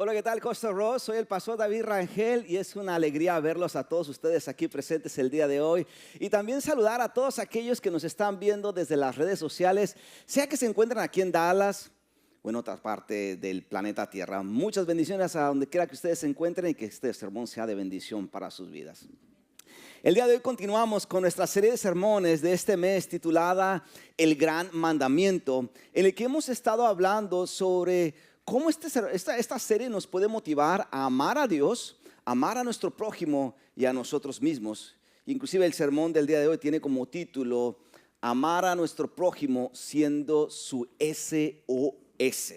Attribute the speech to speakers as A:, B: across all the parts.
A: Hola, ¿qué tal, Costa Ross? Soy el pastor David Rangel y es una alegría verlos a todos ustedes aquí presentes el día de hoy. Y también saludar a todos aquellos que nos están viendo desde las redes sociales, sea que se encuentran aquí en Dallas o en otra parte del planeta Tierra. Muchas bendiciones a donde quiera que ustedes se encuentren y que este sermón sea de bendición para sus vidas. El día de hoy continuamos con nuestra serie de sermones de este mes titulada El Gran Mandamiento, en el que hemos estado hablando sobre cómo esta serie nos puede motivar a amar a Dios, amar a nuestro prójimo y a nosotros mismos. Inclusive el sermón del día de hoy tiene como título Amar a nuestro prójimo siendo su SOS.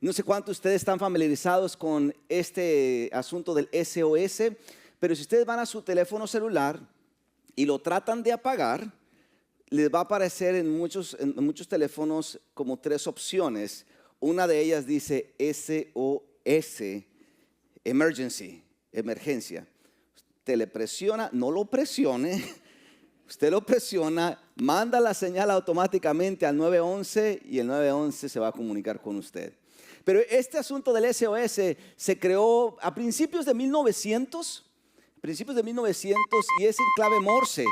A: No sé cuántos de ustedes están familiarizados con este asunto del SOS, pero si ustedes van a su teléfono celular y lo tratan de apagar, les va a aparecer en muchos teléfonos como tres opciones. Una de ellas dice SOS, emergency, emergencia. Usted le presiona, no lo presione, usted lo presiona, manda la señal automáticamente al 911 y el 911 se va a comunicar con usted. Pero este asunto del SOS se creó a principios de 1900 y es en clave Morse.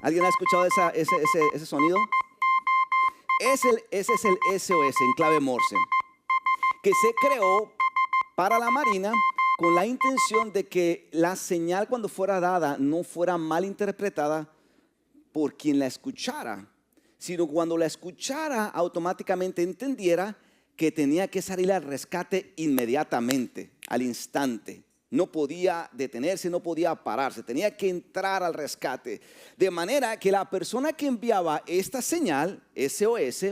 A: ¿Alguien ha escuchado ese sonido? Ese es el SOS en clave Morse, que se creó para la Marina con la intención de que la señal cuando fuera dada no fuera mal interpretada por quien la escuchara, sino cuando la escuchara automáticamente entendiera que tenía que salir al rescate inmediatamente, al instante. No podía detenerse, no podía pararse, tenía que entrar al rescate. De manera que la persona que enviaba esta señal, SOS,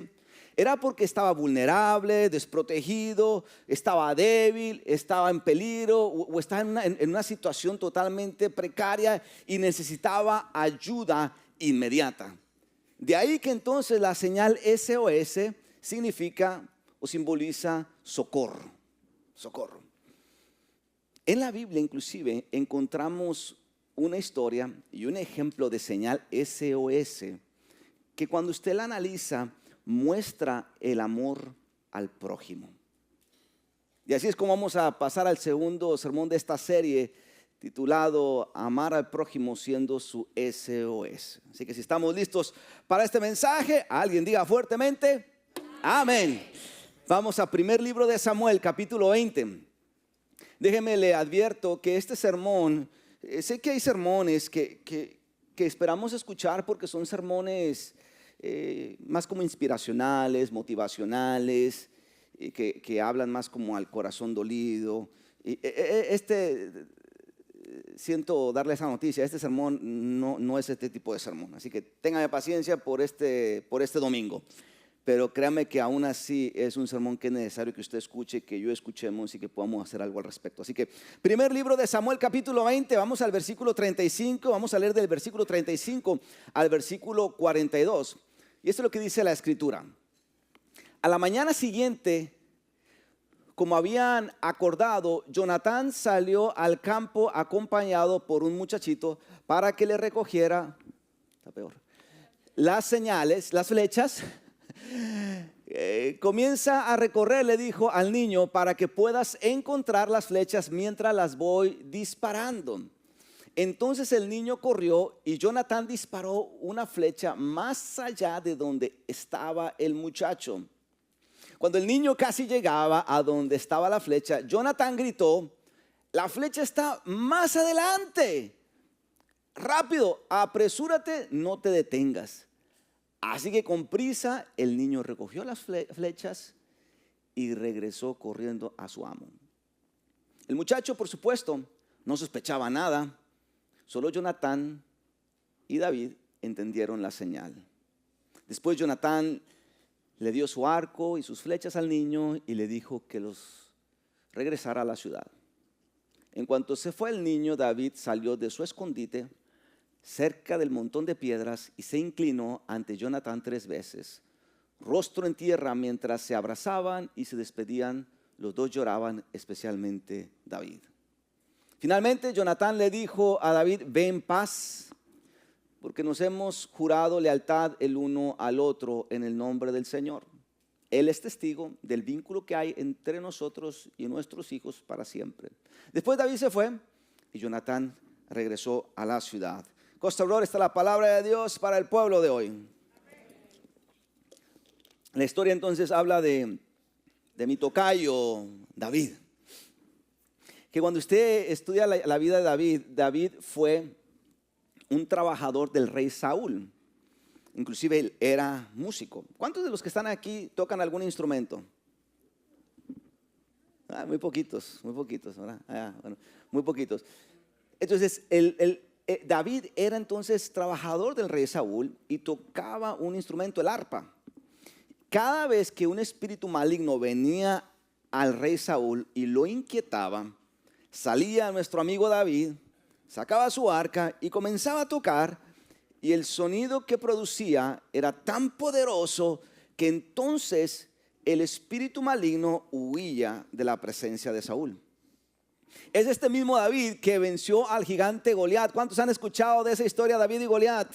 A: era porque estaba vulnerable, desprotegido, estaba débil, estaba en peligro o estaba en una situación totalmente precaria y necesitaba ayuda inmediata. De ahí que entonces la señal SOS significa o simboliza socorro, socorro. En la Biblia inclusive encontramos una historia y un ejemplo de señal SOS que cuando usted la analiza muestra el amor al prójimo. Y así es como vamos a pasar al segundo sermón de esta serie titulado Amar al prójimo siendo su SOS. Así que si estamos listos para este mensaje, alguien diga fuertemente amén. Vamos a primer libro de Samuel, capítulo 20. Déjeme le advierto que este sermón, sé que hay sermones que esperamos escuchar porque son sermones más como inspiracionales, motivacionales, que hablan más como al corazón dolido. Siento darle esa noticia, este sermón no es este tipo de sermón, así que téngame paciencia por este domingo. Pero créame que aún así es un sermón que es necesario que usted escuche, que yo escuchemos y que podamos hacer algo al respecto. Así que primer libro de Samuel capítulo 20, vamos al versículo 35, vamos a leer del versículo 35 al versículo 42. Y esto es lo que dice la escritura. A la mañana siguiente, como habían acordado, Jonatán salió al campo acompañado por un muchachito para que le recogiera, está peor, las señales, las flechas. Comienza a recorrer, le dijo al niño, para que puedas encontrar las flechas mientras las voy disparando. Entonces el niño corrió y Jonatán disparó una flecha más allá de donde estaba el muchacho. Cuando el niño casi llegaba a donde estaba la flecha, Jonatán gritó: la flecha está más adelante, rápido, apresúrate, no te detengas. Así que con prisa el niño recogió las flechas y regresó corriendo a su amo. El muchacho, por supuesto, no sospechaba nada. Solo Jonatán y David entendieron la señal. Después Jonatán le dio su arco y sus flechas al niño y le dijo que los regresara a la ciudad. En cuanto se fue el niño, David salió de su escondite cerca del montón de piedras y se inclinó ante Jonatán 3 veces, rostro en tierra, mientras se abrazaban y se despedían. Los dos lloraban, especialmente David. Finalmente Jonatán le dijo a David: ve en paz, porque nos hemos jurado lealtad el uno al otro en el nombre del Señor. Él es testigo del vínculo que hay entre nosotros y nuestros hijos para siempre. Después David se fue y Jonatán regresó a la ciudad. Costa Aurora, está la palabra de Dios para el pueblo de hoy. La historia entonces habla de mi tocayo David. Que cuando usted estudia la vida de David, David fue un trabajador del rey Saúl. Inclusive él era músico. ¿Cuántos de los que están aquí tocan algún instrumento? Muy poquitos, ¿verdad? Bueno, muy poquitos. Entonces, David era entonces trabajador del rey Saúl y tocaba un instrumento, el arpa. Cada vez que un espíritu maligno venía al rey Saúl y lo inquietaba, salía nuestro amigo David, sacaba su arca y comenzaba a tocar, y el sonido que producía era tan poderoso que entonces el espíritu maligno huía de la presencia de Saúl. Es este mismo David que venció al gigante Goliat. ¿Cuántos han escuchado de esa historia, David y Goliat?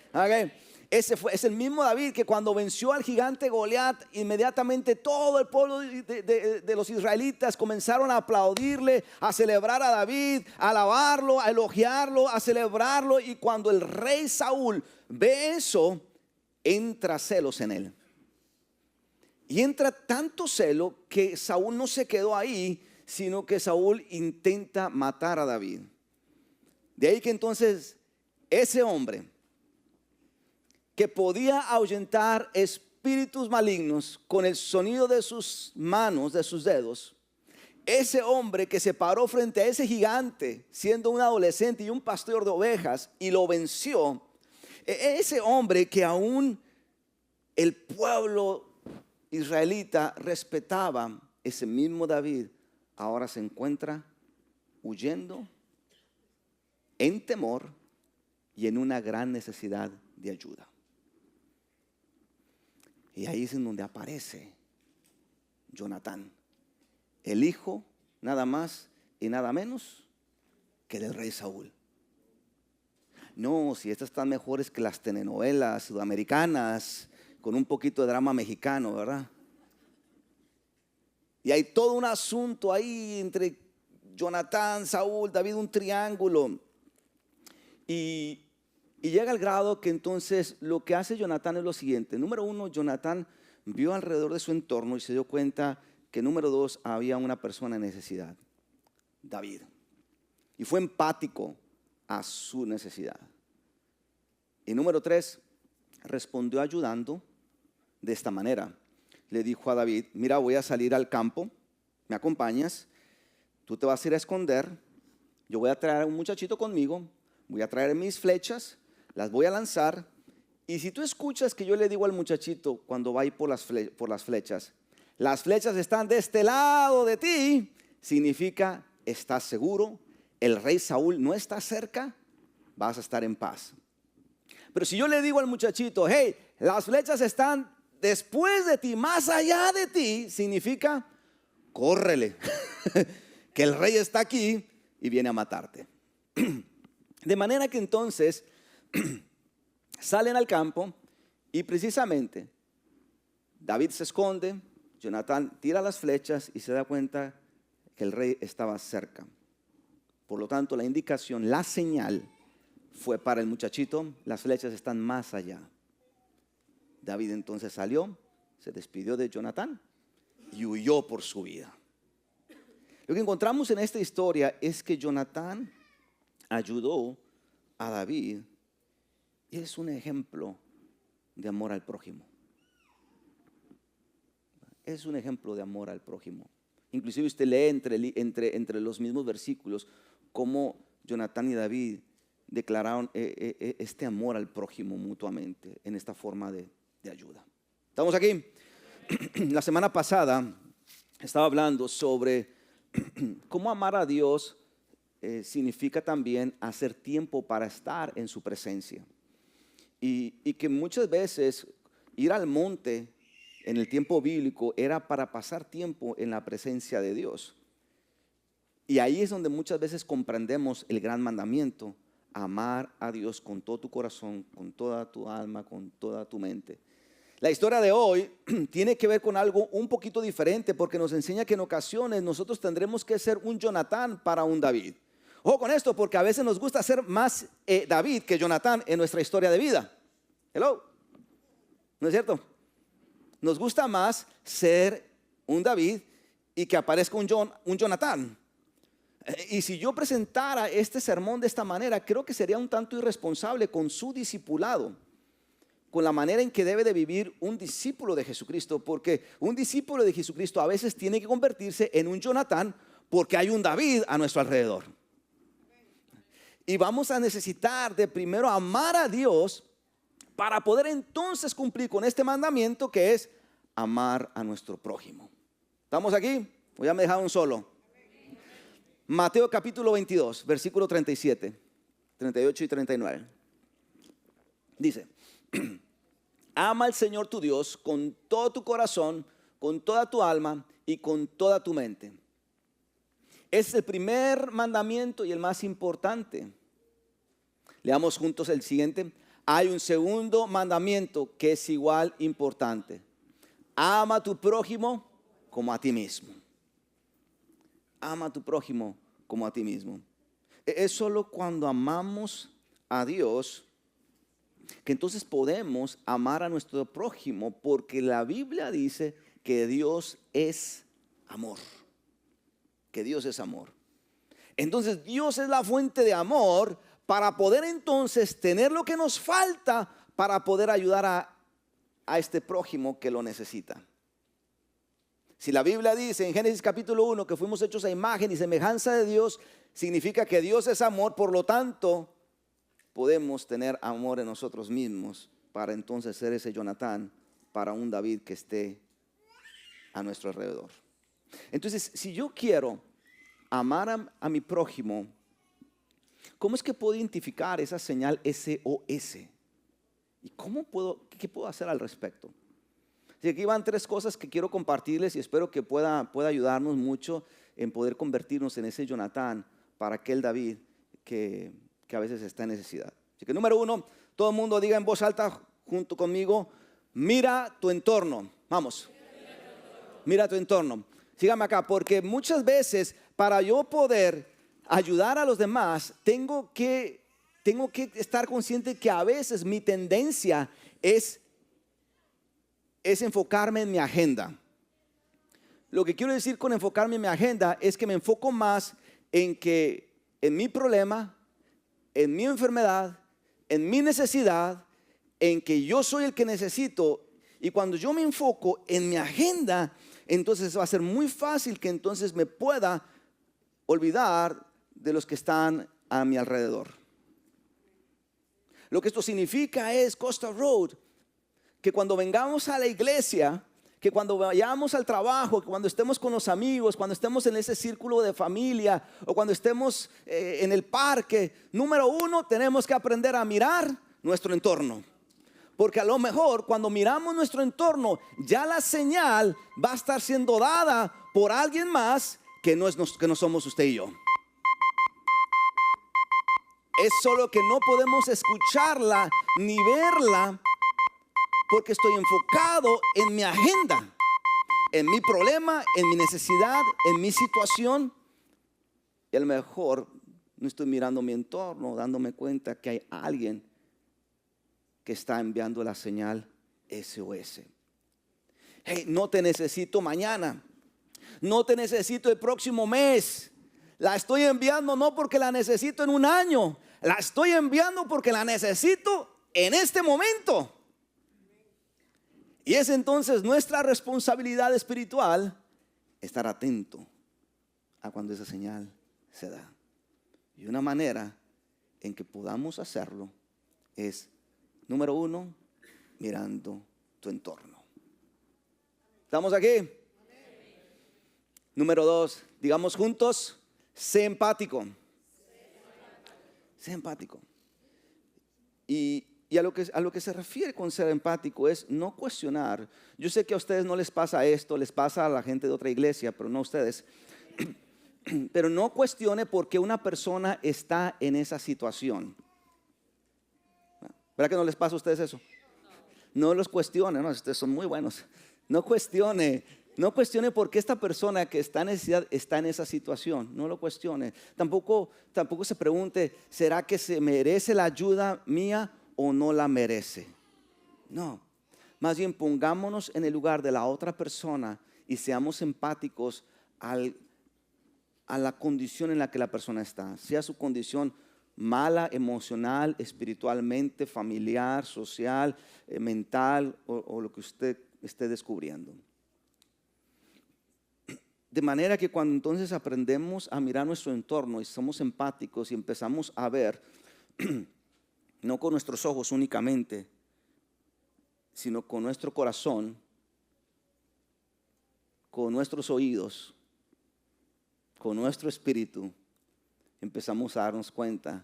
A: Okay. Es el mismo David que cuando venció al gigante Goliat, inmediatamente todo el pueblo de los israelitas comenzaron a aplaudirle, a celebrar a David, a alabarlo, a elogiarlo, a celebrarlo. Y cuando el rey Saúl ve eso, entra celos en él. Y entra tanto celo que Saúl no se quedó ahí, sino que Saúl intenta matar a David. De ahí que entonces ese hombre que podía ahuyentar espíritus malignos con el sonido de sus manos, de sus dedos, ese hombre que se paró frente a ese gigante siendo un adolescente y un pastor de ovejas y lo venció, ese hombre que aún el pueblo israelita respetaba, ese mismo David ahora se encuentra huyendo en temor y en una gran necesidad de ayuda. Y ahí es en donde aparece Jonatán, el hijo nada más y nada menos que del rey Saúl. No, si estas están mejores que las telenovelas sudamericanas con un poquito de drama mexicano, ¿verdad? Y hay todo un asunto ahí entre Jonatán, Saúl, David, un triángulo. Y llega al grado que entonces lo que hace Jonatán es lo siguiente. Número uno, Jonatán vio alrededor de su entorno y se dio cuenta que número dos, había una persona en necesidad, David. Y fue empático a su necesidad. Y número tres, respondió ayudando de esta manera. Le dijo a David: mira, voy a salir al campo, ¿me acompañas? Tú te vas a ir a esconder, yo voy a traer a un muchachito conmigo, voy a traer mis flechas, las voy a lanzar, y si tú escuchas que yo le digo al muchachito cuando va a ir por las flechas están de este lado de ti, significa estás seguro, el rey Saúl no está cerca, vas a estar en paz. Pero si yo le digo al muchachito: hey, las flechas están después de ti, más allá de ti, significa córrele, que el rey está aquí y viene a matarte. De manera que entonces salen al campo y precisamente David se esconde, Jonatán tira las flechas y se da cuenta que el rey estaba cerca. Por lo tanto, la indicación, la señal fue para el muchachito: las flechas están más allá. David entonces salió, se despidió de Jonatán y huyó por su vida. Lo que encontramos en esta historia es que Jonatán ayudó a David y es un ejemplo de amor al prójimo. Es un ejemplo de amor al prójimo. Inclusive usted lee entre los mismos versículos cómo Jonatán y David declararon este amor al prójimo mutuamente en esta forma de ayuda. ¿Estamos aquí? La semana pasada estaba hablando sobre cómo amar a Dios significa también hacer tiempo para estar en su presencia. Y que muchas veces ir al monte en el tiempo bíblico era para pasar tiempo en la presencia de Dios. Y ahí es donde muchas veces comprendemos el gran mandamiento: amar a Dios con todo tu corazón, con toda tu alma, con toda tu mente. La historia de hoy tiene que ver con algo un poquito diferente porque nos enseña que en ocasiones nosotros tendremos que ser un Jonatán para un David. Ojo con esto porque a veces nos gusta ser más David que Jonatán en nuestra historia de vida. Hello, ¿no es cierto? Nos gusta más ser un David y que aparezca un Jonatán. Y si yo presentara este sermón de esta manera, creo que sería un tanto irresponsable con su discipulado, con la manera en que debe de vivir un discípulo de Jesucristo, porque un discípulo de Jesucristo a veces tiene que convertirse en un Jonatán porque hay un David a nuestro alrededor. Y vamos a necesitar de primero amar a Dios para poder entonces cumplir con este mandamiento que es amar a nuestro prójimo. ¿Estamos aquí? ¿O ya me dejaron solo? Mateo capítulo 22, versículo 37, 38 y 39. Dice: ama al Señor tu Dios con todo tu corazón, con toda tu alma y con toda tu mente. Es el primer mandamiento y el más importante. Leamos juntos el siguiente. Hay un segundo mandamiento que es igual importante. Ama a tu prójimo como a ti mismo. Ama a tu prójimo como a ti mismo. Es solo cuando amamos a Dios que entonces podemos amar a nuestro prójimo, porque la Biblia dice que Dios es amor. Que Dios es amor. Entonces Dios es la fuente de amor para poder entonces tener lo que nos falta para poder ayudar a este prójimo que lo necesita. Si la Biblia dice en Génesis capítulo 1 que fuimos hechos a imagen y semejanza de Dios, significa que Dios es amor, por lo tanto podemos tener amor en nosotros mismos para entonces ser ese Jonatán para un David que esté a nuestro alrededor. Entonces, si yo quiero amar a mi prójimo, ¿cómo es que puedo identificar esa señal SOS? ¿Y qué puedo hacer al respecto? Así que aquí van tres cosas que quiero compartirles y espero que pueda ayudarnos mucho en poder convertirnos en ese Jonatán para aquel David que a veces está en necesidad. Así que número uno, todo el mundo diga en voz alta junto conmigo: mira tu entorno. Vamos. Mira tu entorno. Sígame acá, porque muchas veces para yo poder ayudar a los demás, tengo que estar consciente que a veces mi tendencia es enfocarme en mi agenda. Lo que quiero decir con enfocarme en mi agenda es que me enfoco más en mi problema, en mi enfermedad, en mi necesidad, en que yo soy el que necesito. Y cuando yo me enfoco en mi agenda, entonces va a ser muy fácil que entonces me pueda olvidar de los que están a mi alrededor. Lo que esto significa es, Costa Road, que cuando vengamos a la iglesia, que cuando vayamos al trabajo, que cuando estemos con los amigos, cuando estemos en ese círculo de familia o cuando estemos en el parque, número uno, tenemos que aprender a mirar nuestro entorno. Porque a lo mejor cuando miramos nuestro entorno, ya la señal va a estar siendo dada por alguien más que no somos usted y yo. Es solo que no podemos escucharla ni verla porque estoy enfocado en mi agenda, en mi problema, en mi necesidad, en mi situación. Y a lo mejor no estoy mirando mi entorno, dándome cuenta que hay alguien que está enviando la señal SOS. Hey, no te necesito mañana, no te necesito el próximo mes. La estoy enviando no porque la necesito en un año, la estoy enviando porque la necesito en este momento. Y es entonces nuestra responsabilidad espiritual estar atento a cuando esa señal se da. Y una manera en que podamos hacerlo es, número uno, mirando tu entorno. ¿Estamos aquí? Número dos, digamos juntos, sé empático. Sé empático. Y a lo que se refiere con ser empático es no cuestionar. Yo sé que a ustedes no les pasa esto, les pasa a la gente de otra iglesia, pero no a ustedes. Pero no cuestione por qué una persona está en esa situación. ¿Verdad que no les pasa a ustedes eso? No los cuestione, no, ustedes son muy buenos. No cuestione por qué esta persona que está en necesidad está en esa situación. No lo cuestione. Tampoco se pregunte, ¿será que se merece la ayuda mía o no la merece? No. Más bien pongámonos en el lugar de la otra persona y seamos empáticos a la condición en la que la persona está. Sea su condición mala, emocional, espiritualmente, familiar, social, mental o lo que usted esté descubriendo. De manera que cuando entonces aprendemos a mirar nuestro entorno y somos empáticos y empezamos a ver, no con nuestros ojos únicamente, sino con nuestro corazón, con nuestros oídos, con nuestro espíritu, empezamos a darnos cuenta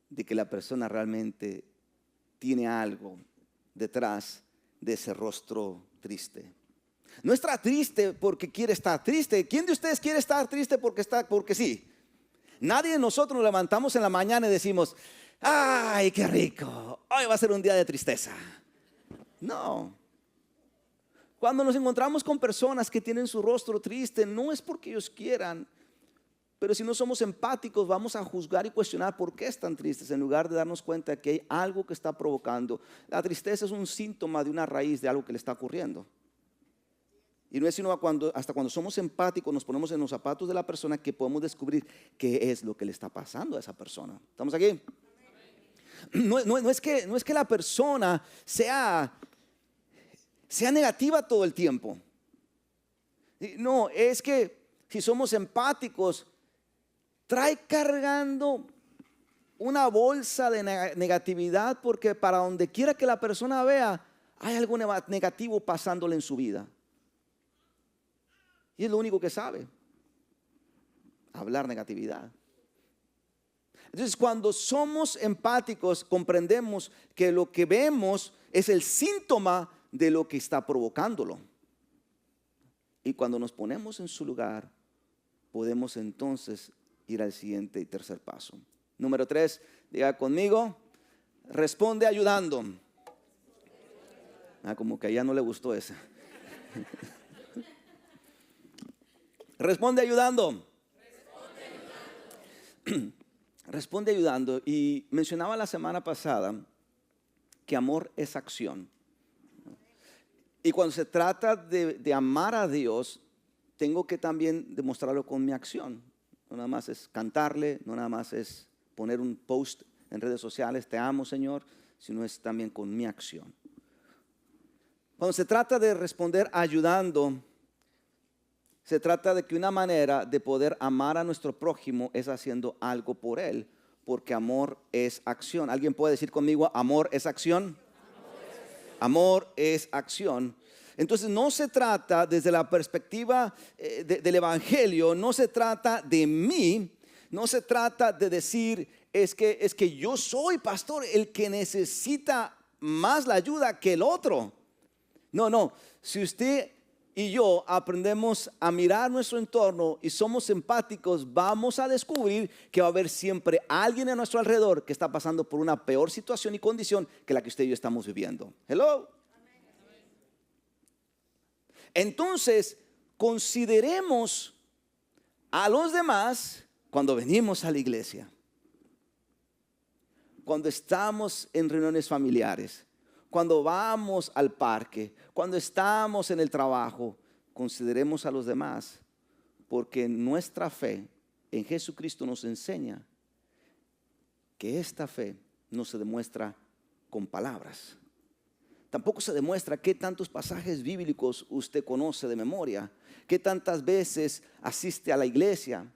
A: de que la persona realmente tiene algo detrás de ese rostro triste. No está triste porque quiere estar triste. ¿Quién de ustedes quiere estar triste porque sí? Nadie de nosotros nos levantamos en la mañana y decimos, ¡ay, qué rico! Hoy va a ser un día de tristeza. No. Cuando nos encontramos con personas que tienen su rostro triste, no es porque ellos quieran, pero si no somos empáticos, vamos a juzgar y cuestionar por qué están tristes, en lugar de darnos cuenta que hay algo que está provocando. La tristeza es un síntoma de una raíz de algo que le está ocurriendo. Y no es sino hasta cuando somos empáticos, nos ponemos en los zapatos de la persona, que podemos descubrir qué es lo que le está pasando a esa persona. ¿Estamos aquí? No es que la persona sea negativa todo el tiempo. No, es que si somos empáticos, trae cargando una bolsa de negatividad, porque para donde quiera que la persona vea, hay algo negativo pasándole en su vida. Y es lo único que sabe, hablar negatividad. Entonces, cuando somos empáticos, comprendemos que lo que vemos es el síntoma de lo que está provocándolo. Y cuando nos ponemos en su lugar, podemos entonces ir al siguiente y tercer paso. Número 3, diga conmigo, responde ayudando. Como que a ella no le gustó esa. Responde ayudando. Responde ayudando. Y mencionaba la semana pasada que amor es acción. Y cuando se trata de amar a Dios, tengo que también demostrarlo con mi acción. No nada más es cantarle, no nada más es poner un post en redes sociales, te amo Señor, sino es también con mi acción. Cuando se trata de responder ayudando, se trata de que una manera de poder amar a nuestro prójimo es haciendo algo por él, porque amor es acción. ¿Alguien puede decir conmigo, amor es acción? Amor es acción. Entonces no se trata desde la perspectiva del evangelio, no se trata de mí, no se trata de decir es que yo soy pastor el que necesita más la ayuda que el otro. No, si usted y yo aprendemos a mirar nuestro entorno y somos empáticos, vamos a descubrir que va a haber siempre alguien a nuestro alrededor que está pasando por una peor situación y condición que la que usted y yo estamos viviendo. Hello. Entonces, consideremos a los demás cuando venimos a la iglesia, cuando estamos en reuniones familiares, cuando vamos al parque, cuando estamos en el trabajo. Consideremos a los demás, porque nuestra fe en Jesucristo nos enseña que esta fe no se demuestra con palabras. Tampoco se demuestra qué tantos pasajes bíblicos usted conoce de memoria, qué tantas veces asiste a la iglesia,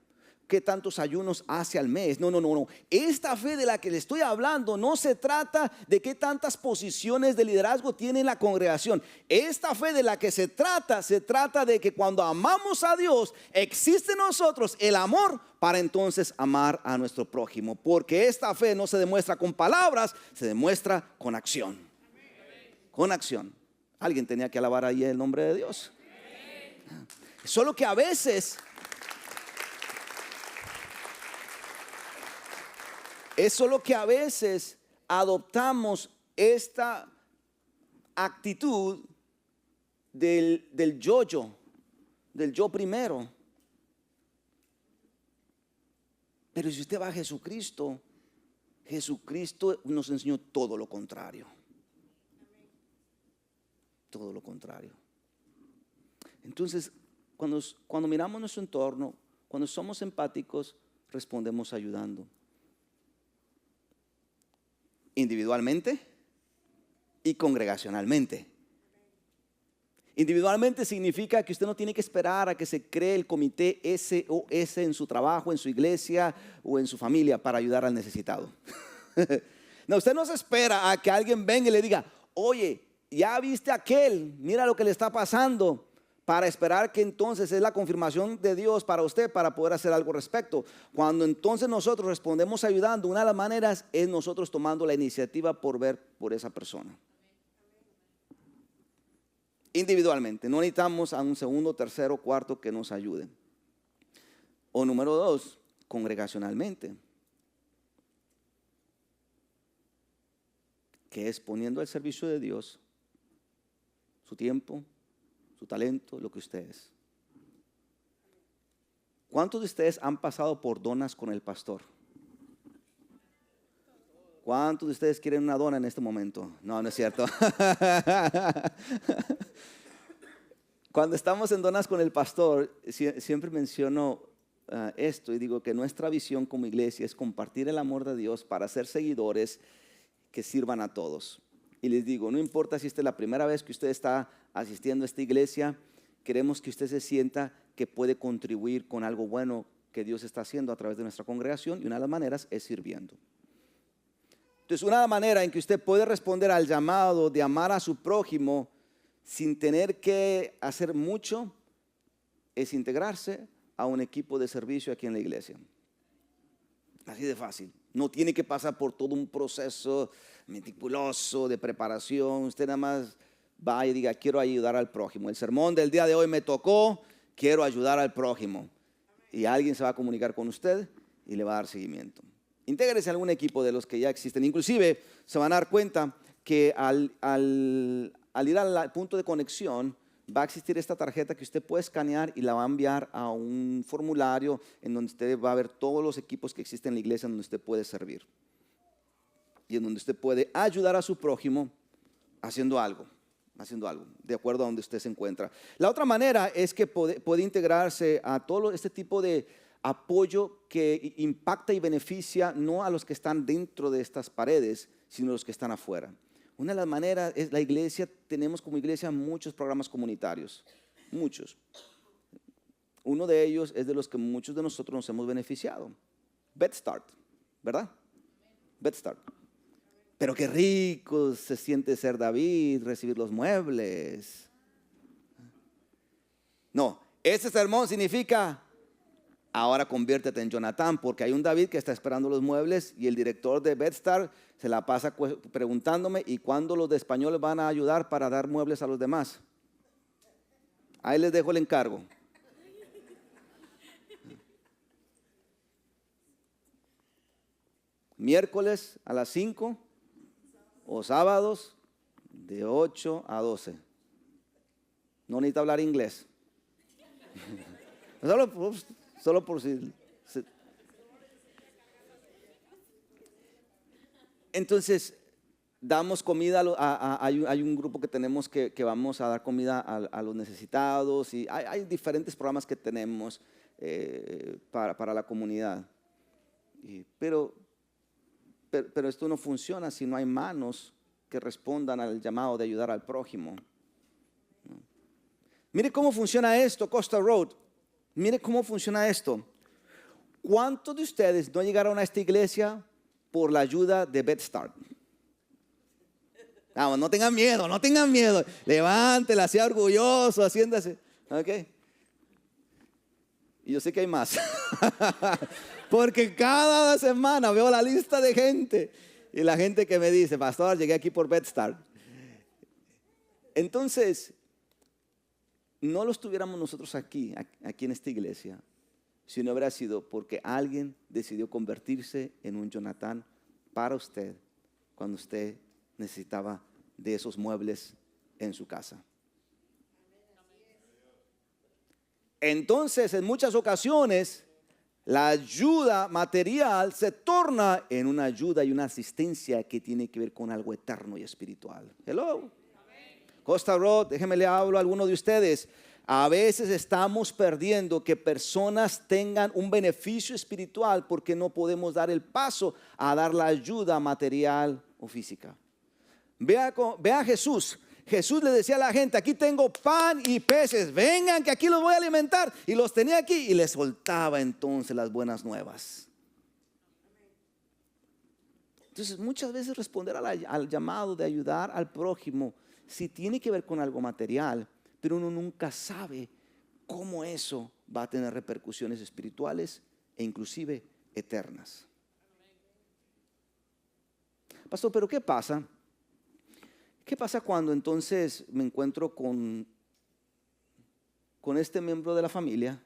A: qué tantos ayunos hace al mes. No. Esta fe de la que le estoy hablando no se trata de qué tantas posiciones de liderazgo tiene la congregación. Esta fe de la que se trata de que cuando amamos a Dios, existe en nosotros el amor para entonces amar a nuestro prójimo. Porque esta fe no se demuestra con palabras, se demuestra con acción. Con acción. Alguien tenía que alabar ahí el nombre de Dios. Solo que a veces adoptamos esta actitud del yo-yo, del yo primero. Pero si usted va a Jesucristo, Jesucristo nos enseñó todo lo contrario. Todo lo contrario. Entonces, cuando miramos nuestro entorno, cuando somos empáticos, respondemos ayudando. Individualmente y congregacionalmente. Individualmente significa que usted no tiene que esperar a que se cree el comité SOS en su trabajo, en su iglesia o en su familia para ayudar al necesitado. No, usted no se espera a que alguien venga y le diga, oye, ya viste a aquel, mira lo que le está pasando, para esperar que entonces es la confirmación de Dios para usted para poder hacer algo al respecto. Cuando entonces nosotros respondemos ayudando, una de las maneras es nosotros tomando la iniciativa por ver por esa persona. Individualmente, no necesitamos a un segundo, tercero, cuarto que nos ayuden. O número 2, congregacionalmente, que es poniendo al servicio de Dios su tiempo, su talento, lo que usted es. ¿Cuántos de ustedes han pasado por donas con el pastor? ¿Cuántos de ustedes quieren una dona en este momento? No, no es cierto. Cuando estamos en donas con el pastor, siempre menciono esto y digo que nuestra visión como iglesia es compartir el amor de Dios para ser seguidores que sirvan a todos. Y les digo, no importa si esta es la primera vez que usted está asistiendo a esta iglesia, queremos que usted se sienta que puede contribuir con algo bueno que Dios está haciendo a través de nuestra congregación, y una de las maneras es sirviendo. Entonces, una manera en que usted puede responder al llamado de amar a su prójimo sin tener que hacer mucho es integrarse a un equipo de servicio aquí en la iglesia. Así de fácil. No tiene que pasar por todo un proceso meticuloso de preparación. Usted nada más va y diga, quiero ayudar al prójimo. El sermón del día de hoy me tocó, quiero ayudar al prójimo. Y alguien se va a comunicar con usted y le va a dar seguimiento. Intégrese a algún equipo de los que ya existen. Inclusive se van a dar cuenta que al ir al punto de conexión va a existir esta tarjeta que usted puede escanear y la va a enviar a un formulario en donde usted va a ver todos los equipos que existen en la iglesia donde usted puede servir y en donde usted puede ayudar a su prójimo haciendo algo de acuerdo a donde usted se encuentra. La otra manera es que puede integrarse a todo este tipo de apoyo que impacta y beneficia no a los que están dentro de estas paredes, sino a los que están afuera. Una de las maneras es la iglesia, tenemos como iglesia muchos programas comunitarios, muchos. Uno de ellos es de los que muchos de nosotros nos hemos beneficiado. BedStart, ¿verdad? BedStart. Pero qué rico se siente ser David, recibir los muebles. No, ese sermón significa, ahora conviértete en Jonathan, porque hay un David que está esperando los muebles y el director de BedStart se la pasa preguntándome, ¿y cuándo los de español van a ayudar para dar muebles a los demás? Ahí les dejo el encargo. Miércoles a las 5 o sábados de 8 a 12. No necesita hablar inglés. Solo por si. Entonces, damos comida, hay un grupo que tenemos que vamos a dar comida a los necesitados, y hay diferentes programas que tenemos para la comunidad. Pero esto no funciona si no hay manos que respondan al llamado de ayudar al prójimo. Mire cómo funciona esto, Costa Road. Mire cómo funciona esto. ¿Cuántos de ustedes no llegaron a esta iglesia por la ayuda de BedStart? Vamos, no tengan miedo, no tengan miedo. Levántela, sea orgulloso, haciéndose. ¿Ok? Y yo sé que hay más. Porque cada semana veo la lista de gente. Y la gente que me dice, pastor, llegué aquí por BedStart. Entonces, no lo estuviéramos nosotros aquí en esta iglesia, si no hubiera sido porque alguien decidió convertirse en un Jonathan para usted cuando usted necesitaba de esos muebles en su casa. Entonces, en muchas ocasiones, la ayuda material se torna en una ayuda y una asistencia que tiene que ver con algo eterno y espiritual. Hello. Costa Road, déjenme le hablo a alguno de ustedes. A veces estamos perdiendo que personas tengan un beneficio espiritual porque no podemos dar el paso a dar la ayuda material o física. Vea a Jesús. Jesús le decía a la gente: aquí tengo pan y peces, vengan que aquí los voy a alimentar. Y los tenía aquí y les soltaba entonces las buenas nuevas. Entonces muchas veces responder al llamado de ayudar al prójimo sí tiene que ver con algo material, pero uno nunca sabe cómo eso va a tener repercusiones espirituales e inclusive eternas. Pastor, ¿pero qué pasa? ¿Qué pasa cuando entonces me encuentro con este miembro de la familia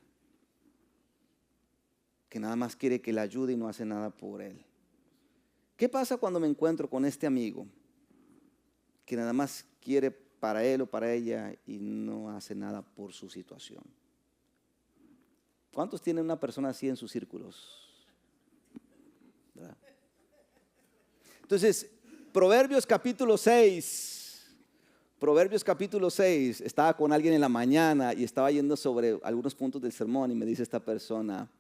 A: que nada más quiere que le ayude y no hace nada por él? ¿Qué pasa cuando me encuentro con este amigo que nada más quiere para él o para ella y no hace nada por su situación? ¿Cuántos tienen una persona así en sus círculos? ¿Verdad? Entonces, Proverbios capítulo 6, estaba con alguien en la mañana y estaba yendo sobre algunos puntos del sermón y me dice esta persona: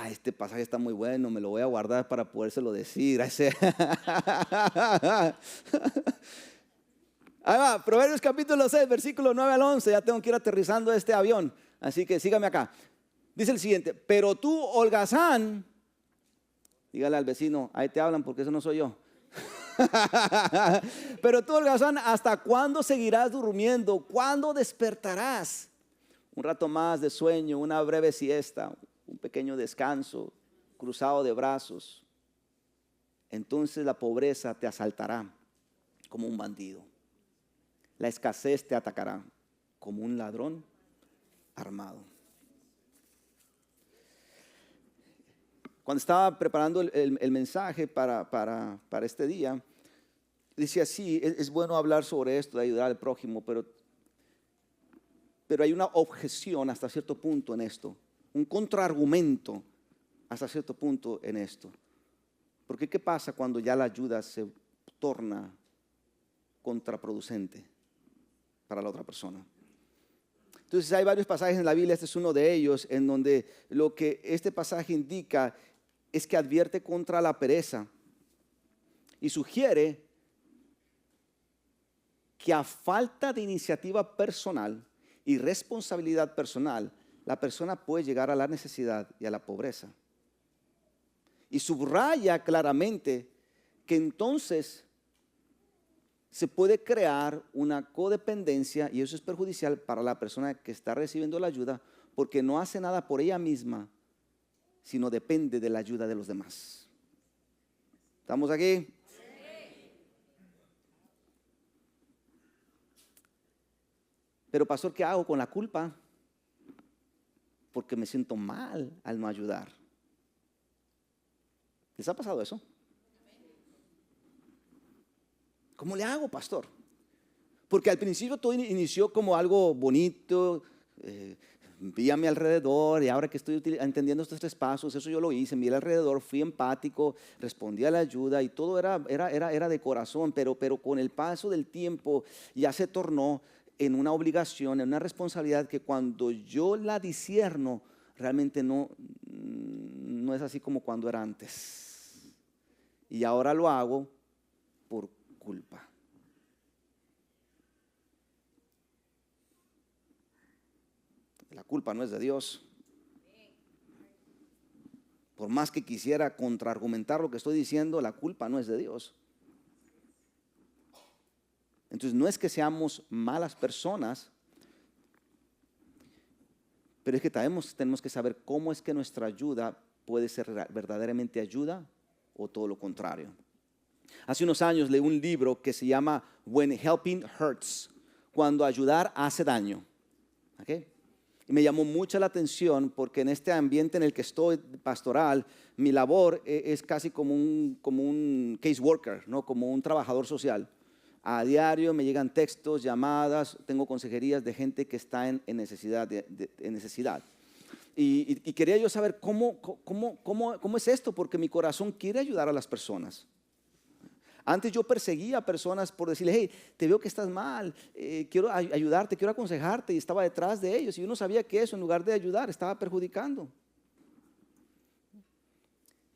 A: este pasaje está muy bueno, me lo voy a guardar para podérselo decir. Ahí va, Proverbios capítulo 6, versículo 9 al 11, ya tengo que ir aterrizando este avión, así que sígame acá. Dice el siguiente: pero tú, holgazán, dígale al vecino, ahí te hablan porque eso no soy yo. Pero tú, holgazán, ¿hasta cuándo seguirás durmiendo? ¿Cuándo despertarás? Un rato más de sueño, una breve siesta, un pequeño descanso, cruzado de brazos. Entonces la pobreza te asaltará como un bandido. La escasez te atacará como un ladrón armado. Cuando estaba preparando el mensaje para este día, decía: sí, es bueno hablar sobre esto, de ayudar al prójimo, pero hay una objeción hasta cierto punto en esto, un contraargumento hasta cierto punto en esto. Porque ¿qué pasa cuando ya la ayuda se torna contraproducente para la otra persona? Entonces hay varios pasajes en la Biblia, este es uno de ellos, en donde lo que este pasaje indica es que advierte contra la pereza y sugiere que a falta de iniciativa personal y responsabilidad personal, la persona puede llegar a la necesidad y a la pobreza. Y subraya claramente que entonces se puede crear una codependencia, y eso es perjudicial para la persona que está recibiendo la ayuda, porque no hace nada por ella misma, sino depende de la ayuda de los demás. ¿Estamos aquí? Pero pastor, ¿qué hago con la culpa? Porque me siento mal al no ayudar. ¿Les ha pasado eso? ¿Cómo le hago, pastor? Porque al principio todo inició como algo bonito, vi a mi alrededor, y ahora que estoy entendiendo estos 3 pasos, eso yo lo hice, miré alrededor, fui empático, respondí a la ayuda y todo era de corazón, pero con el paso del tiempo ya se tornó en una obligación, en una responsabilidad que cuando yo la discierno, realmente no es así como cuando era antes. Y ahora lo hago por culpa. La culpa no es de Dios. Por más que quisiera contraargumentar lo que estoy diciendo, la culpa no es de Dios. Entonces no es que seamos malas personas, pero es que tenemos que saber cómo es que nuestra ayuda puede ser verdaderamente ayuda o todo lo contrario. Hace unos años leí un libro que se llama When Helping Hurts, cuando ayudar hace daño. ¿Okay? Y me llamó mucho la atención porque en este ambiente en el que estoy pastoral, mi labor es casi como un case worker, ¿no? Como un trabajador social. A diario me llegan textos, llamadas, tengo consejerías de gente que está en necesidad. En necesidad. Y quería yo saber cómo es esto, porque mi corazón quiere ayudar a las personas. Antes yo perseguía a personas por decirle, hey, te veo que estás mal, quiero ayudarte, quiero aconsejarte, y estaba detrás de ellos, y uno sabía que eso en lugar de ayudar estaba perjudicando.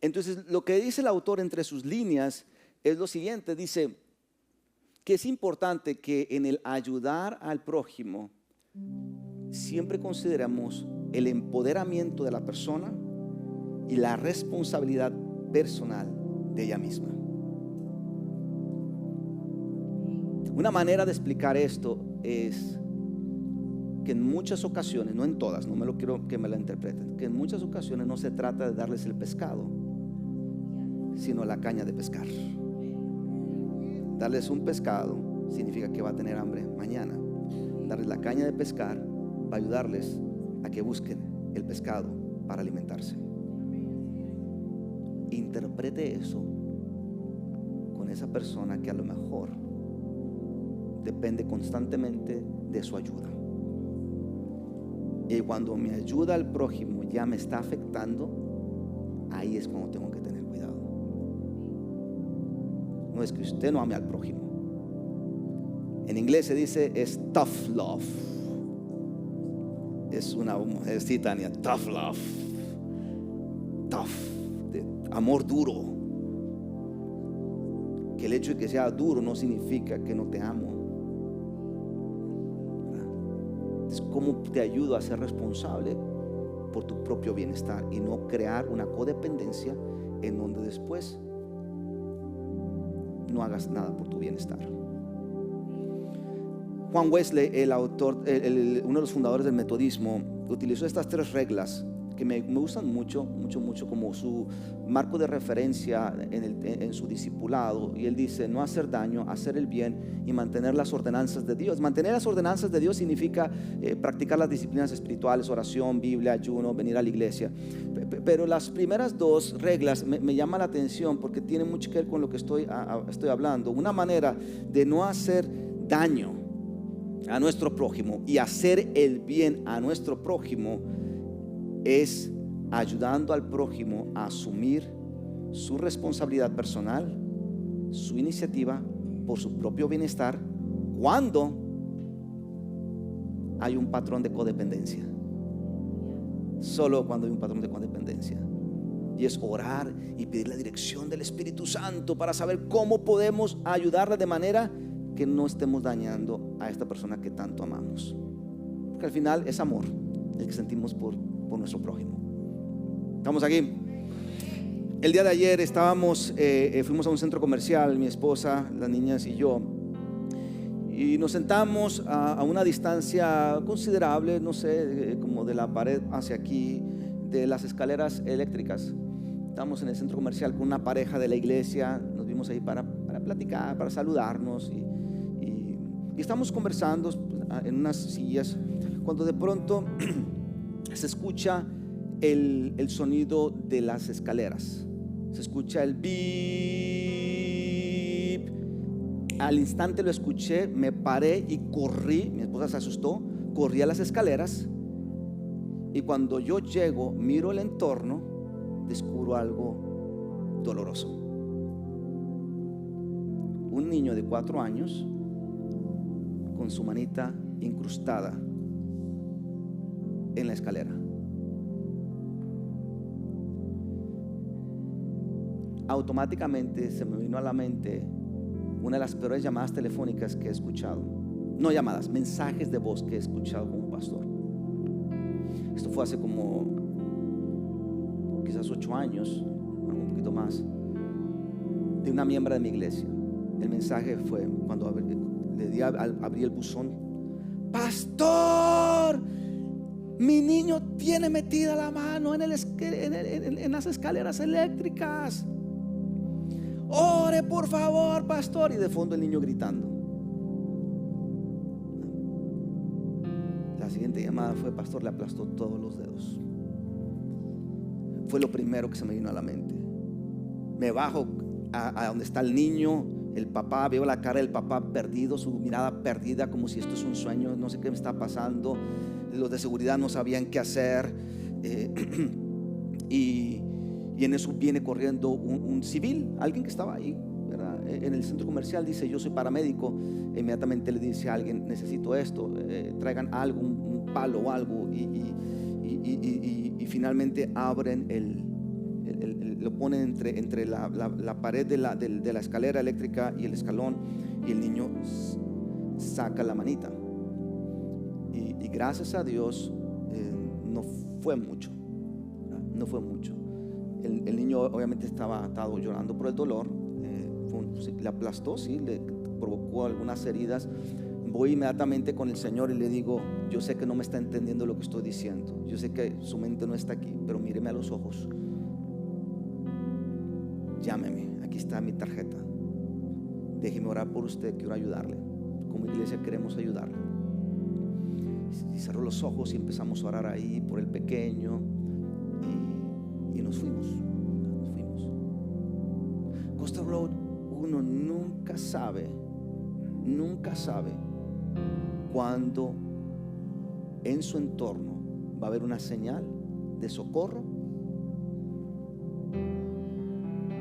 A: Entonces lo que dice el autor entre sus líneas es lo siguiente, dice que es importante que en el ayudar al prójimo siempre consideramos el empoderamiento de la persona y la responsabilidad personal de ella misma. Una manera de explicar esto es que en muchas ocasiones, no en todas, no me lo quiero que me la interpreten, que en muchas ocasiones no se trata de darles el pescado, sino la caña de pescar. Darles un pescado significa que va a tener hambre mañana. Darles la caña de pescar va a ayudarles a que busquen el pescado para alimentarse. Interprete eso con esa persona que a lo mejor depende constantemente de su ayuda. Y cuando mi ayuda al prójimo ya me está afectando, ahí es cuando tengo que tener cuidado. No es que usted no ame al prójimo. En inglés se dice es tough love. Es una mujercita, Tania, tough love. Tough, de amor duro. Que el hecho de que sea duro no significa que no te amo. Es como te ayudo a ser responsable por tu propio bienestar y no crear una codependencia en donde después no hagas nada por tu bienestar. Juan Wesley, el autor, uno de los fundadores del metodismo, utilizó estas 3 reglas que me gustan mucho como su marco de referencia en su discipulado. Y él dice: no hacer daño, hacer el bien y mantener las ordenanzas de Dios. Mantener las ordenanzas de Dios significa practicar las disciplinas espirituales, oración, Biblia, ayuno, venir a la iglesia. Pero las primeras 2 reglas me llaman la atención porque tienen mucho que ver con lo que estoy hablando. Una manera de no hacer daño a nuestro prójimo y hacer el bien a nuestro prójimo es ayudando al prójimo a asumir su responsabilidad personal, su iniciativa por su propio bienestar, cuando hay un patrón de codependencia. Solo cuando hay un patrón de codependencia. Y es orar y pedir la dirección del Espíritu Santo para saber cómo podemos ayudarle de manera que no estemos dañando a esta persona que tanto amamos. Porque al final es amor el que sentimos por nuestro prójimo. ¿Estamos aquí? El día de ayer fuimos a un centro comercial, mi esposa, las niñas y yo, y nos sentamos a una distancia considerable, no sé, como de la pared hacia aquí, de las escaleras eléctricas. Estábamos en el centro comercial con una pareja de la iglesia, nos vimos ahí para platicar, para saludarnos, y estamos conversando en unas sillas, cuando de pronto se escucha el sonido de las escaleras. Se escucha el bip. Al instante lo escuché, me paré y corrí. Mi esposa se asustó, corrí a las escaleras, y cuando yo llego, miro el entorno, descubro algo doloroso. Un niño de 4 años con su manita incrustada en la escalera. Automáticamente se me vino a la mente una de las peores llamadas telefónicas que he escuchado. No llamadas, mensajes de voz que he escuchado como pastor. Esto fue hace como quizás 8 años, un poquito más, de una miembro de mi iglesia. El mensaje fue cuando abrí el buzón: pastor, mi niño tiene metida la mano en las escaleras eléctricas. Ore por favor, pastor. Y de fondo el niño gritando. La siguiente llamada fue: pastor, le aplastó todos los dedos. Fue lo primero que se me vino a la mente. Me bajo a donde está el niño, El papá, veo la cara del papá perdido, su mirada perdida, como si esto es un sueño, no sé qué me está pasando. Los de seguridad no sabían qué hacer. Y en eso viene corriendo un civil, alguien que estaba ahí, ¿verdad? En el centro comercial. Dice: yo soy paramédico. Inmediatamente le dice a alguien: necesito esto, traigan algo, un palo o algo. Y finalmente abren lo ponen entre la pared de la escalera eléctrica y el escalón, y el niño saca la manita. Y gracias a Dios no fue mucho. No fue mucho. El niño obviamente estaba atado, llorando por el dolor. Le aplastó, sí, le provocó algunas heridas. Voy inmediatamente con el Señor y le digo: yo sé que no me está entendiendo lo que estoy diciendo, yo sé que su mente no está aquí, pero míreme a los ojos, llámeme, aquí está mi tarjeta, déjeme orar por usted, quiero ayudarle. Como iglesia queremos ayudarle. Y cerró los ojos y empezamos a orar ahí por el pequeño, y nos fuimos. Costa Road, uno nunca sabe cuando en su entorno va a haber una señal de socorro.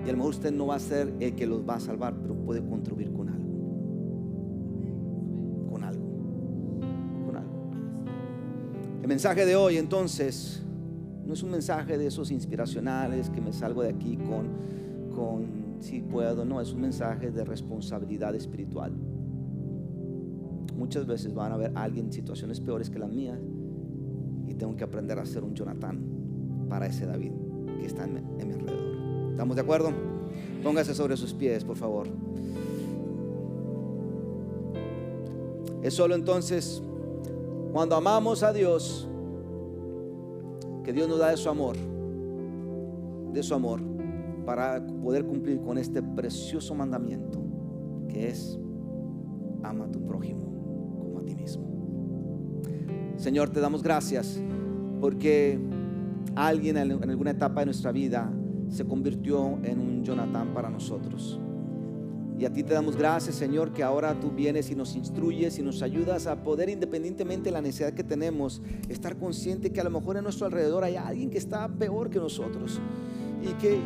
A: Y a lo mejor usted no va a ser el que los va a salvar, pero puede contribuir con algo. El mensaje de hoy, entonces, no es un mensaje de esos inspiracionales que me salgo de aquí con si puedo. No, es un mensaje de responsabilidad espiritual. Muchas veces van a ver a alguien en situaciones peores que las mías, y tengo que aprender a ser un Jonatán para ese David que está en mi alrededor. ¿Estamos de acuerdo? Póngase sobre sus pies, por favor. Es solo entonces cuando amamos a Dios que Dios nos da de su amor para poder cumplir con este precioso mandamiento, que es: ama a tu prójimo como a ti mismo. Señor, te damos gracias porque alguien en alguna etapa de nuestra vida se convirtió en un Jonatán para nosotros. Y a ti te damos gracias, Señor, que ahora tú vienes y nos instruyes y nos ayudas a poder, independientemente de la necesidad que tenemos, estar consciente que a lo mejor en nuestro alrededor hay alguien que está peor que nosotros, y que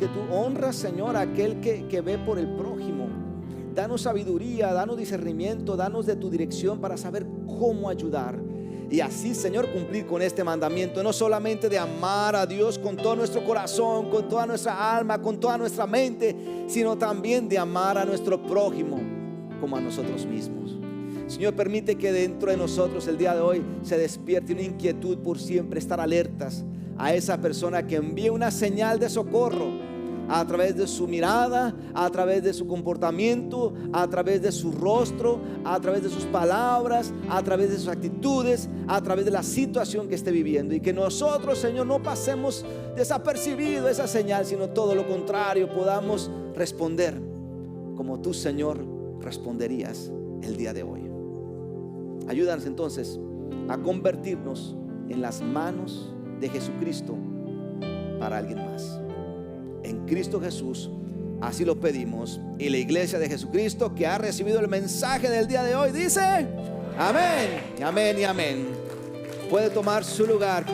A: tú honras, Señor, a aquel que ve por el prójimo. Danos sabiduría, danos discernimiento, danos de tu dirección para saber cómo ayudar. Y así, Señor, cumplir con este mandamiento, no solamente de amar a Dios con todo nuestro corazón, con toda nuestra alma, con toda nuestra mente, sino también de amar a nuestro prójimo como a nosotros mismos. Señor, permite que dentro de nosotros el día de hoy se despierte una inquietud por siempre estar alertas a esa persona que envíe una señal de socorro, a través de su mirada, a través de su comportamiento, a través de su rostro, a través de sus palabras, a través de sus actitudes, a través de la situación que esté viviendo. Y que nosotros, Señor, no pasemos desapercibido esa señal, sino todo lo contrario, podamos responder como tú, Señor, responderías el día de hoy. Ayúdanos entonces a convertirnos en las manos de Jesucristo para alguien más. En Cristo Jesús, así lo pedimos. Y la iglesia de Jesucristo que ha recibido el mensaje del día de hoy dice: amén, amén y amén. Puede tomar su lugar.